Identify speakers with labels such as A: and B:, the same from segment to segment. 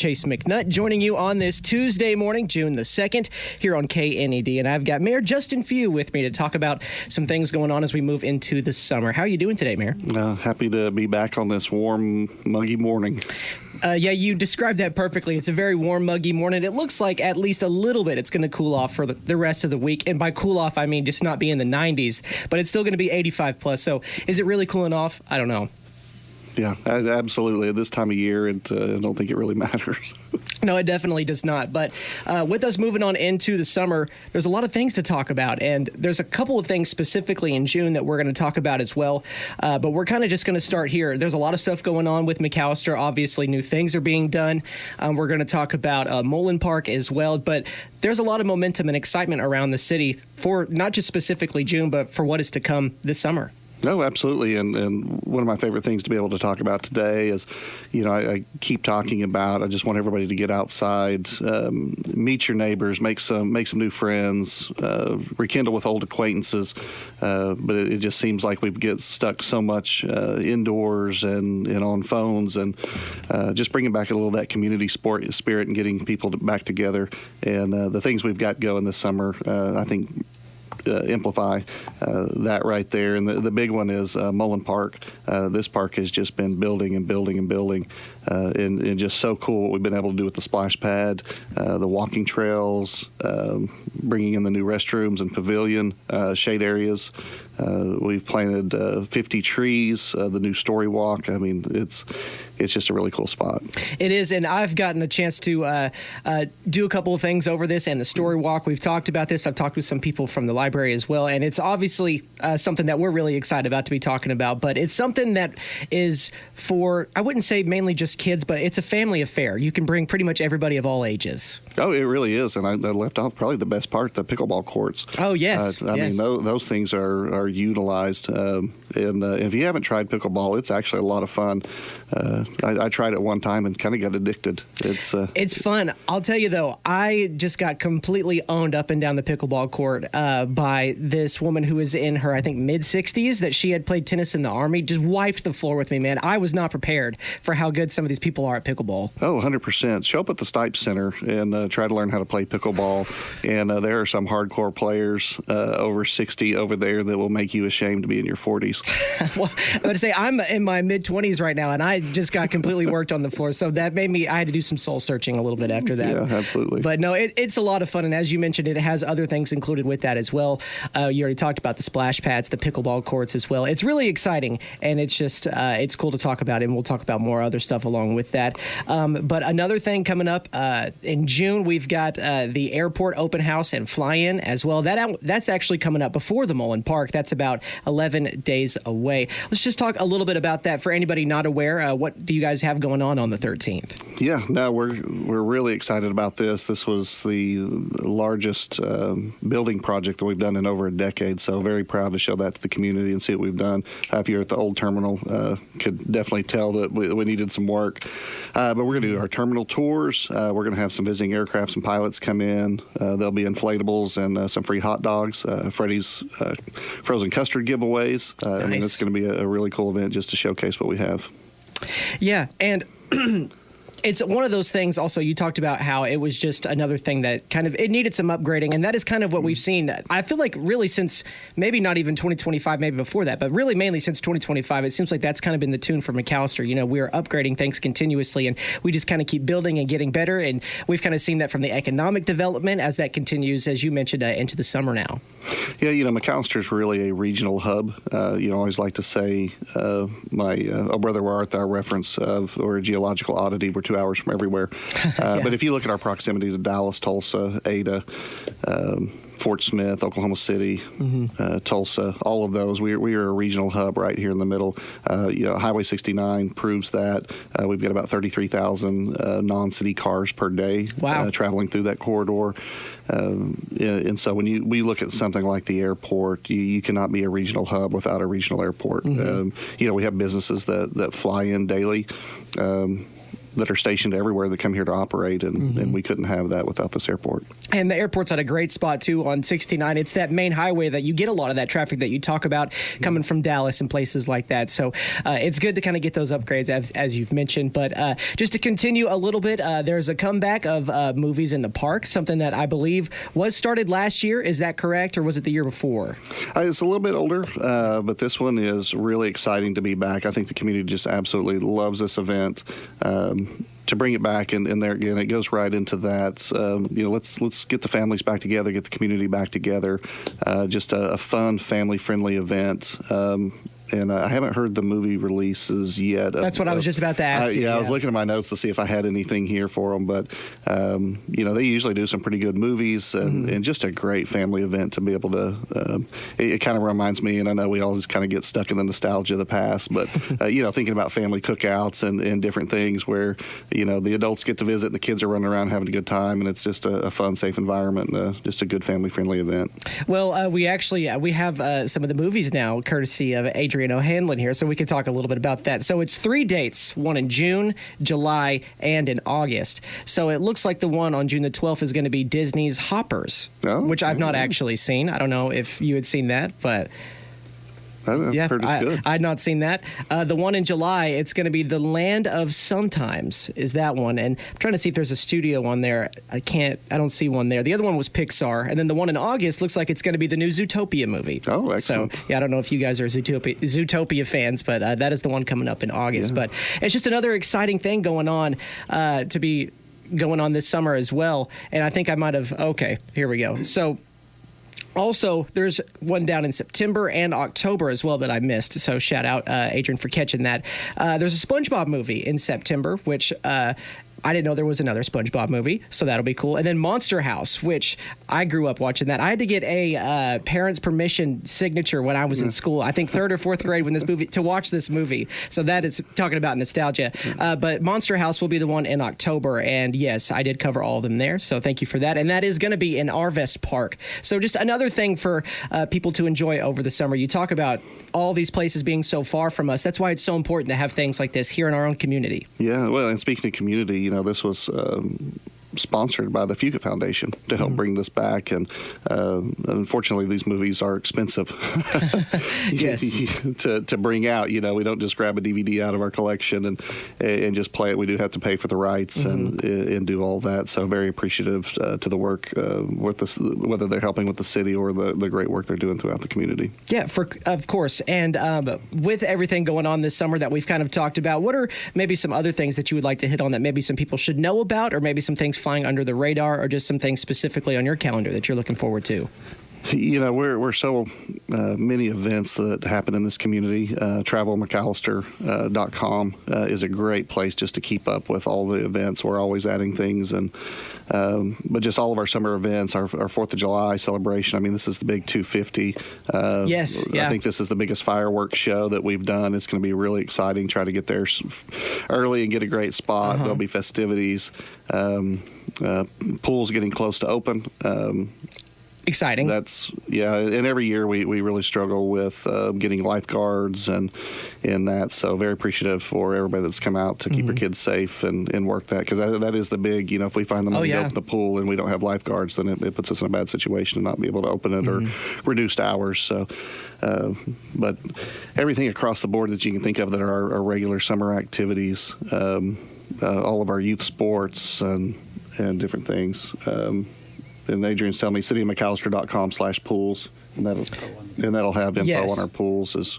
A: Chase McNutt, joining you on this Tuesday morning, June the 2nd, here on KNED. And I've got Mayor Justin Few with me to talk about some things going on as we move into the summer. How are you doing today, Mayor?
B: Happy to be back on this warm, muggy morning.
A: Yeah, you described that perfectly. It's a very warm, muggy morning. It looks like at least a little bit it's going to cool off for the rest of the week. And by cool off, I mean just not be in the 90s, but it's still going to be 85 plus. So is it really cooling off? I don't know.
B: Yeah, absolutely. At this time of year, I don't think it really matters.
A: No, it definitely does not. But with us moving on into the summer, there's a lot of things to talk about. And there's a couple of things specifically in June that we're going to talk about as well. But we're kind of just going to start here. There's a lot of stuff going on with McAlester. Obviously, new things are being done. We're going to talk about Mullen Park as well. But there's a lot of momentum and excitement around the city for not just specifically June, but for what is to come this summer.
B: No, absolutely. And one of my favorite things to be able to talk about today is, I keep talking about, I just want everybody to get outside, meet your neighbors, make some new friends, rekindle with old acquaintances. But it just seems like we get stuck so much indoors and on phones, and just bringing back a little of that community spirit and getting people back together. And the things we've got going this summer, I think, amplify that right there. And the big one is Mullen Park. This park has just been building and building and building, and just so cool what we've been able to do with the splash pad, the walking trails, bringing in the new restrooms and pavilion shade areas. We've planted 50 trees, the new story walk. I mean, it's just a really cool spot.
A: It is, and I've gotten a chance to do a couple of things over this and the story walk. We've talked about this. I've talked with some people from the library as well, and it's obviously something that we're really excited about to be talking about, but it's something that is for, I wouldn't say mainly just kids, but it's a family affair. You can bring pretty much everybody of all ages.
B: Oh, it really is, and I left off probably the best part, the pickleball courts.
A: Oh, yes.
B: I mean, those things are utilized, and if you haven't tried pickleball, it's actually a lot of fun. I tried it one time and kind of got addicted.
A: It's fun. I'll tell you, though, I just got completely owned up and down the pickleball court by this woman who was in her, I think, mid-60s, that she had played tennis in the Army. Just wiped the floor with me, man. I was not prepared for how good some of these people are at pickleball.
B: Oh, 100%. Show up at the Stipes Center and try to learn how to play pickleball. And there are some hardcore players over 60 over there that will make you ashamed to be in your 40s.
A: Well, I'm going to say I'm in my mid-20s right now, and I just got completely worked on the floor. So that made me, I had to do some soul searching a little bit after that.
B: Yeah, absolutely.
A: But no, it's a lot of fun. And as you mentioned, it has other things included with that as well. You already talked about the splash pads, the pickleball courts as well. It's really exciting, and it's just, it's cool to talk about, and we'll talk about more other stuff along with that. But another thing coming up in June, we've got the airport open house and fly-in as well. That's actually coming up before the Mullen Park. That's about 11 days away. Let's just talk a little bit about that for anybody not aware. What do you guys have going on the 13th?
B: Yeah, no, we're really excited about this. This was the largest building project that we've done in over a decade, so very proud to show that to the community and see what we've done. If you're at the old terminal, could definitely tell that we needed some work. But we're going to do our terminal tours. We're going to have some visiting aircrafts and pilots come in. There'll be inflatables and some free hot dogs, Freddy's frozen custard giveaways.
A: Nice.
B: I mean, it's going to be a really cool event just to showcase what we have.
A: Yeah, and it's one of those things also, you talked about how it was just another thing that kind of, it needed some upgrading, and that is kind of what we've seen. I feel like really since, maybe not even 2025, maybe before that, but really mainly since 2025, it seems like that's kind of been the tune for McAlester. We're upgrading things continuously, and we just kind of keep building and getting better, and we've kind of seen that from the economic development as that continues, as you mentioned, into the summer now.
B: Yeah, McAlester is really a regional hub. I always like to say my Oh Brother Where Art Thou reference of, or a geological oddity, we're 2 hours from everywhere. Yeah. But if you look at our proximity to Dallas, Tulsa, Ada, Fort Smith, Oklahoma City, Tulsa, all of those, we are a regional hub right here in the middle. Highway 69 proves that. We've got about 33,000 non-city cars per day.
A: Wow.
B: Traveling through that corridor. And so when we look at something like the airport, you cannot be a regional hub without a regional airport. We have businesses that fly in daily. that are stationed everywhere that come here to operate, and we couldn't have that without this airport.
A: And the airport's at a great spot, too, on 69. It's that main highway that you get a lot of that traffic that you talk about coming from Dallas and places like that. So it's good to kind of get those upgrades, as you've mentioned. But just to continue a little bit, there's a comeback of movies in the park, something that I believe was started last year. Is that correct, or was it the year before?
B: It's a little bit older, but this one is really exciting to be back. I think the community just absolutely loves this event. To bring it back, and there again, it goes right into that. Let's get the families back together, get the community back together. Just a fun, family-friendly event. And I haven't heard the movie releases yet.
A: That's what I was just about to ask you.
B: I was looking at my notes to see if I had anything here for them. But, they usually do some pretty good movies and just a great family event to be able to. It kind of reminds me, and I know we all just kind of get stuck in the nostalgia of the past, but, thinking about family cookouts and different things where, the adults get to visit and the kids are running around having a good time. And it's just a fun, safe environment and just a good family-friendly event.
A: Well, we have some of the movies now, courtesy of Adrian O'Hanlon here, so we can talk a little bit about that. So it's 3 dates, one in June, July, and in August. So it looks like the one on June the 12th is going to be Disney's Hoppers, which I've not actually seen. I don't know if you had seen that, but...
B: I've heard it's good.
A: I'd not seen that. The one in July, it's going to be The Land of Sometimes, is that one. And I'm trying to see if there's a studio on there. I don't see one there. The other one was Pixar. And then the one in August looks like it's going to be the new Zootopia movie.
B: Oh, excellent.
A: So, I don't know if you guys are Zootopia fans, but that is the one coming up in August.
B: Yeah.
A: But it's just another exciting thing going on to be going on this summer as well. And I think I might have... Okay, here we go. So... Also, there's one down in September and October as well that I missed. So shout out, Adrian, for catching that. There's a SpongeBob movie in September, which I didn't know there was another SpongeBob movie, so that'll be cool. And then Monster House, which I grew up watching that. I had to get a parents' permission signature when I was in school, I think 3rd or 4th grade to watch this movie. So that is talking about nostalgia. But Monster House will be the one in October. And yes, I did cover all of them there. So thank you for that. And that is going to be in Arvest Park. So just another thing for people to enjoy over the summer. You talk about all these places being so far from us. That's why it's so important to have things like this here in our own community.
B: Yeah, well, and speaking of community, this was sponsored by the Fuga Foundation to help bring this back. And unfortunately, these movies are expensive
A: yes.
B: to bring out. We don't just grab a DVD out of our collection and just play it. We do have to pay for the rights and do all that. So very appreciative to the work with this, whether they're helping with the city or the great work they're doing throughout the community.
A: Yeah, of course. And with everything going on this summer that we've kind of talked about, what are maybe some other things that you would like to hit on that maybe some people should know about, or maybe some things flying under the radar, or just some things specifically on your calendar that you're looking forward to?
B: We're so many events that happen in this community. TravelMcAlester.com is a great place just to keep up with all the events. We're always adding things, but just all of our summer events, our 4th of July celebration. I mean, this is the big 250.
A: Yes, yeah.
B: I think this is the biggest fireworks show that we've done. It's going to be really exciting. Try to get there early and get a great spot. There'll be festivities. Pool's getting close to open.
A: Exciting.
B: And every year we really struggle with getting lifeguards and that. So very appreciative for everybody that's come out to keep our kids safe and work that, because that is the big, if we find them to open the pool and we don't have lifeguards, then it puts us in a bad situation to not be able to open it or reduced hours. So, but everything across the board that you can think of that are our regular summer activities, all of our youth sports and different things. And Adrian's telling me cityofmcalester.com/pools, and that'll have info on our pools.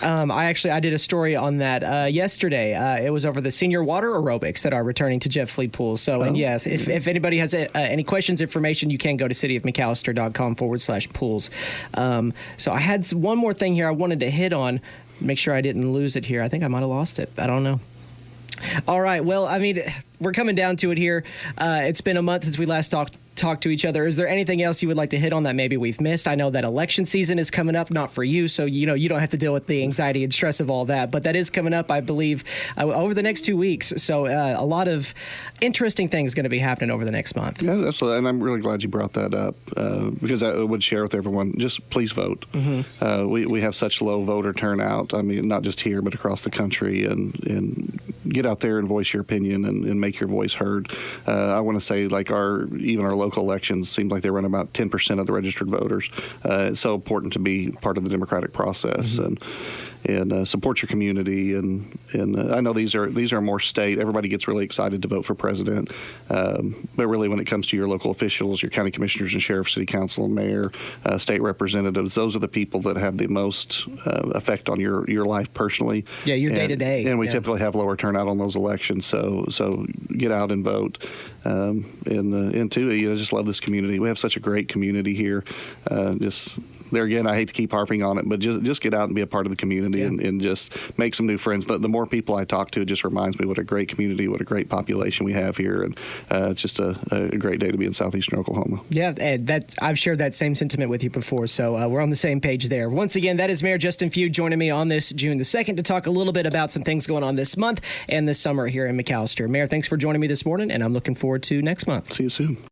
A: I did a story on that yesterday. It was over the senior water aerobics that are returning to Jeff Fleet Pools. So, and yes, if anybody has any questions, information, you can go to cityofmcalester.com/pools. So I had one more thing here I wanted to hit on, make sure I didn't lose it here. I think I might have lost it. I don't know. All right. Well, I mean, we're coming down to it here. It's been a month since we last talked talk to each other. Is there anything else you would like to hit on that maybe we've missed? I know that election season is coming up, not for you, so you don't have to deal with the anxiety and stress of all that, but that is coming up, I believe, over the next 2 weeks. So a lot of interesting things going to be happening over the next month.
B: Yeah, absolutely, and I'm really glad you brought that up because I would share with everyone, just please vote. We have such low voter turnout. I mean, not just here, but across the country, and get out there and voice your opinion and make your voice heard. I want to say, like, even our local elections seem like they run about 10% of the registered voters. It's so important to be part of the democratic process and support your community. And I know these are more state. Everybody gets really excited to vote for president, but really when it comes to your local officials, your county commissioners and sheriff, city council, and mayor, state representatives, those are the people that have the most effect on your life personally.
A: Yeah, your day to day.
B: And we typically have lower turnout on those elections. So get out and vote. And two, just love this community. We have such a great community here. There again, I hate to keep harping on it, but just get out and be a part of the community and just make some new friends. The more people I talk to, it just reminds me what a great community, what a great population we have here. And it's just a great day to be in southeastern Oklahoma. Yeah,
A: and I've shared that same sentiment with you before, so we're on the same page there. Once again, that is Mayor Justin Feud joining me on this June the 2nd to talk a little bit about some things going on this month and this summer here in McAlester. Mayor, thanks for joining me this morning, and I'm looking forward to next month.
B: See you soon.